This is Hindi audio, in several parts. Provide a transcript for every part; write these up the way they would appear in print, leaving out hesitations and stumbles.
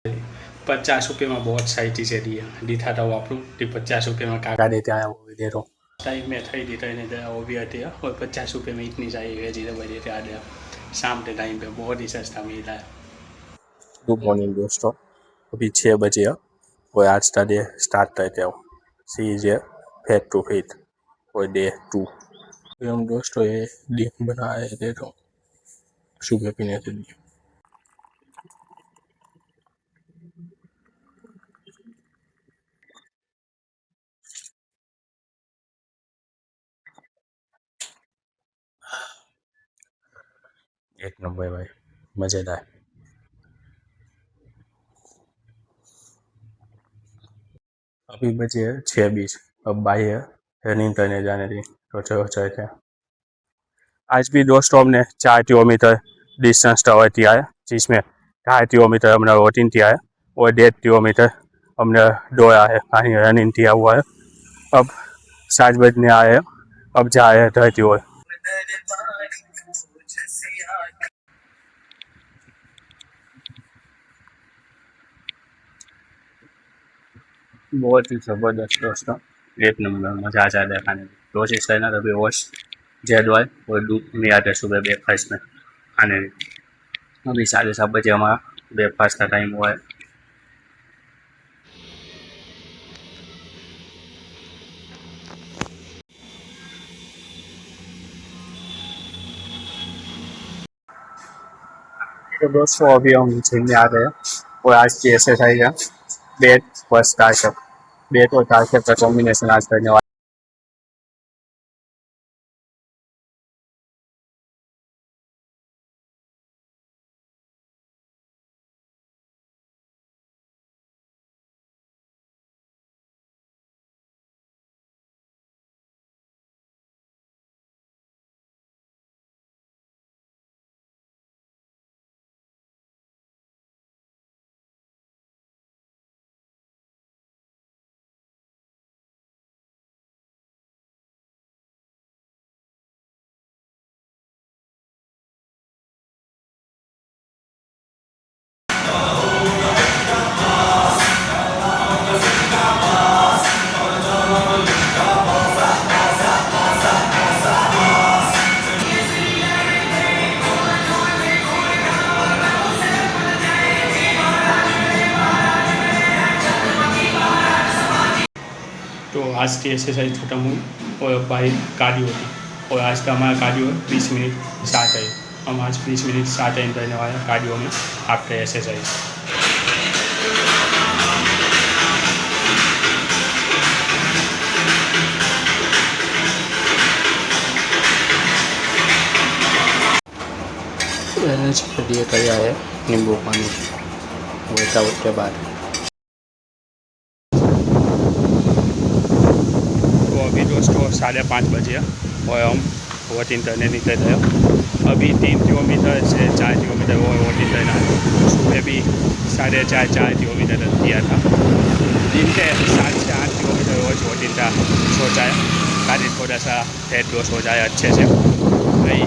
50 रुपये में बहुत सारी चीज़ें दी दीठा था वापरू ती 50 रुपये में काका देते आया वो दे रहा टाइम में थी दी ट्रेन वो भी आती है और 50 रुपये में इतनी सारी वेजिटेबल देते आ गया शाम के टाइम पे बहुत ही सस्ता मिलता है। गुड मॉर्निंग दोस्तों, अभी 6 बजे है और आज का डे स्टार्ट करते हो सी इज फेट टू फेट और डे 2। हम दोस्तों ये दिन बनाए थे तो सुबह पीने के लिए 1 नंबर भाई, मज़ेदार। अभी बजे 6:20, अब बाई है रनिंग करने जाने दी तो चलो चलते हैं। आज भी दोस्तों हमने 4 किलोमीटर डिस्टेंस कवर किया है जिसमें 2.5 किलोमीटर हमने वॉकिंग किया है और 1.5 किलोमीटर हमने दौड़ा है, कहीं रनिंग किया हुआ है। अब 7 बजने आए हैं, अब जा रहे हैं धरती ओर। बहुत ही ज़बरदस्त दोस्तों, 1 नंबर मज़ा आ जाता है खाने में। कोशिश करना कभी वॉश जेड ऑयल और दूध मिला के सुबह ब्रेकफास्ट में खाने में। अभी 7:30 बजे हमारा ब्रेकफास्ट का टाइम हुआ है। तो दोस्तों अभी हम जिम में आ गए और आज की एक्सरसाइज है बेट प्लस ट्राइसेप। बेट और ट्राइसेप का कॉम्बिनेशन आज करने वाला। तो आज की एक्सरसाइज खत्म हुई और भाई कार्डियो थी और आज का हमारा कार्डियो 20 मिनट स्टार्ट है। हम आज 20 मिनट स्टार्ट टाइम करने वाले हैं कार्डियो में आफ्टर एक्सरसाइज। लिए तैयार है नींबू पानी वर्कआउट के बाद। तो अभी दोस्तों 5:30 बजे और हम वॉकिंग करने निकल रहे हैं। अभी 3 किलोमीटर से 4 किलोमीटर और वॉकिंग करना है। सुबह भी 4.5 किलोमीटर किया था। दिन के 7 से 8 किलोमीटर रोज वॉकिंग का सोचा है ताकि थोड़ा सा फैट लॉस हो जाए अच्छे से। वही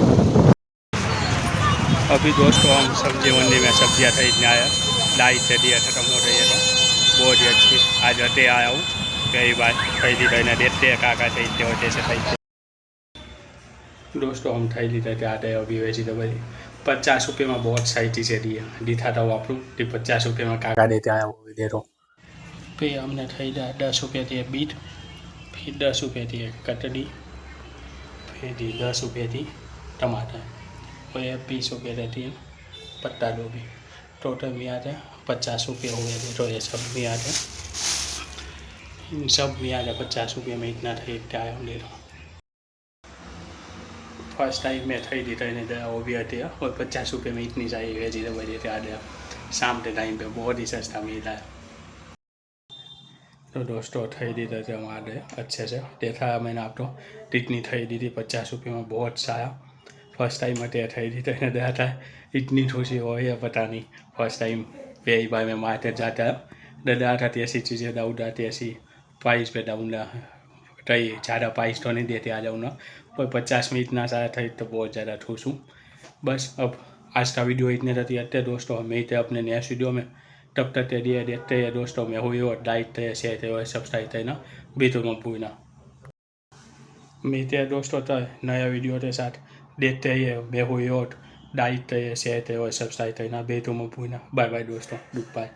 अभी दोस्तों हम सब्जी मंडी में सब्जियाँ खरीदने आया, लाई सब्जियाँ खत्म हो रही है तो बहुत ही अच्छी आज हटे आया हूँ। कई बार खरीदी करने देते हैं काका खरीदते हो जैसे खरीदते। दोस्तों हम थैली लेके आते हैं अभी वेजिटेबल 50 रुपये में बहुत सारी चीज़ें दी है दीठा था वापरू ती 50 रुपये में काका देते आया वो भी दे रहा हूँ। फिर हमने खरीदा 10 रुपये थी बीट, फिर 10 रुपये थी कटली, फिर दी 10 रुपये थी टमाटर और ये 20 रुपये रहती है पत्ता गोभी। टोटल मिला थे 50 रुपये हो गए थे। तो ये सब मिला थे, इन सब मिला थे 50 रुपये में इतना खरीदते आया हूँ दे रहा हूँ। फर्स्ट टाइम में खरीदी करने गया वो भी आती है और 50 रुपये में इतनी सारी वेजिटेबल देते आ गया शाम के टाइम पे बहुत ही सस्ता मिलता है। तो दोस्तों खरीदी थे हम आ गए अच्छे से। देखा मैंने आपको कितनी खरीदी थी 50 रुपये में बहुत सारा। फर्स्ट टाइम में खरीदी करने गया था, इतनी खुशी हो रही है पता नहीं। फर्स्ट टाइम पहली बार मैं मार्केट जाता है डरा था ऐसी चीज़ें डाउन आती ऐसी प्राइस पे डाउन कई ज़्यादा प्राइस तो नहीं देते आ जाऊँ ना, पर 50 में इतना सारा था तो बहुत ज़्यादा खुश हूँ। बस अब आज का वीडियो इतने रहती है दोस्तों, हम मिलते हैं अपने नेक्स्ट वीडियो में। तब तक के लिए देखते हैं दोस्तों, मैं हुई और लाइक करें, शेयर करें और सब्सक्राइब करना बिल्कुल मत भूलना। मिलते हैं दोस्तों तो नया वीडियो के साथ, देखते रहिए, मैं हुई और लाइक करें, शेयर करें और सब्सक्राइब करना बिल्कुल मत भूलना। बाय बाय दोस्तों, गुड बाय।